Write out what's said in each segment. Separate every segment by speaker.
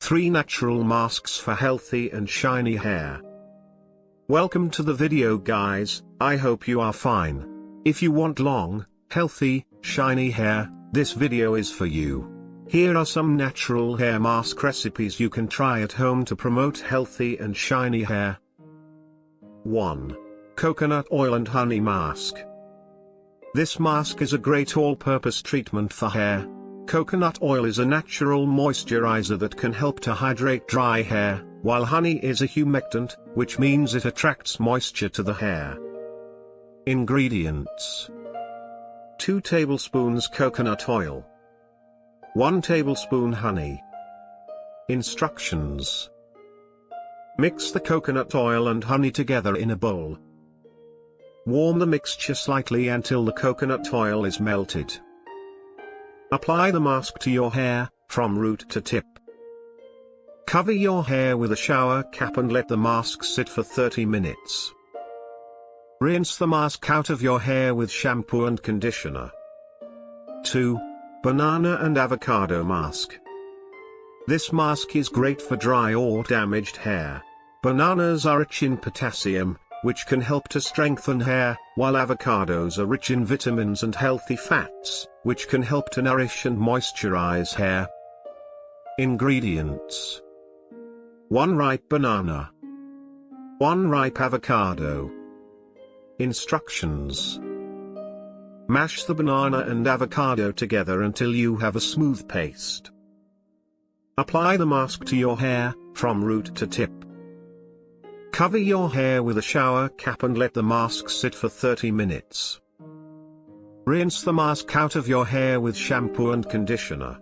Speaker 1: 3 natural masks for healthy and shiny hair. Welcome to the video guys, I hope you are fine. If you want long, healthy, shiny hair, this video is for you. Here are some natural hair mask recipes you can try at home to promote healthy and shiny hair. 1. Coconut oil and honey mask. This mask is a great all-purpose treatment for hair. Coconut oil is a natural moisturizer that can help to hydrate dry hair, while honey is a humectant, which means it attracts moisture to the hair. Ingredients: 2 tablespoons coconut oil, 1 tablespoon honey. Instructions: mix the coconut oil and honey together in a bowl. Warm the mixture slightly until the coconut oil is melted. Apply the mask to your hair, from root to tip. Cover your hair with a shower cap and let the mask sit for 30 minutes. Rinse the mask out of your hair with shampoo and conditioner. 2. Banana and avocado mask. This mask is great for dry or damaged hair. Bananas are rich in potassium, which can help to strengthen hair, while avocados are rich in vitamins and healthy fats, which can help to nourish and moisturize hair. Ingredients: 1 ripe banana, 1 ripe avocado. Instructions: mash the banana and avocado together until you have a smooth paste. Apply the mask to your hair, from root to tip. Cover your hair with a shower cap and let the mask sit for 30 minutes. Rinse the mask out of your hair with shampoo and conditioner.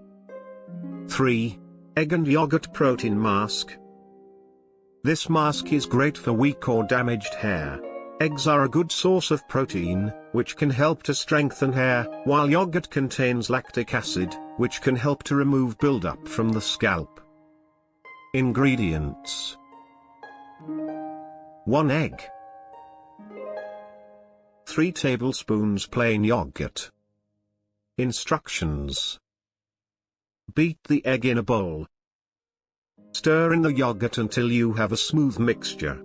Speaker 1: 3. Egg and yogurt protein mask. This mask is great for weak or damaged hair. Eggs are a good source of protein, which can help to strengthen hair, while yogurt contains lactic acid, which can help to remove buildup from the scalp. Ingredients: 1 egg, 3 tablespoons plain yogurt. Instructions: beat the egg in a bowl. Stir in the yogurt until you have a smooth mixture.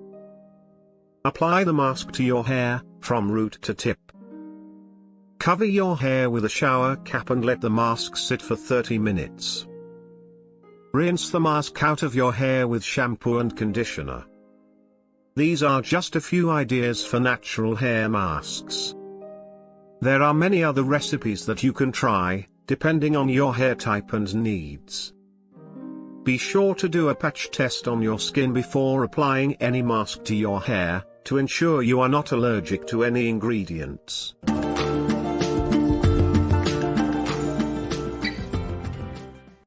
Speaker 1: Apply the mask to your hair, from root to tip. Cover your hair with a shower cap and let the mask sit for 30 minutes. Rinse the mask out of your hair with shampoo and conditioner. These are just a few ideas for natural hair masks. There are many other recipes that you can try, depending on your hair type and needs. Be sure to do a patch test on your skin before applying any mask to your hair, to ensure you are not allergic to any ingredients.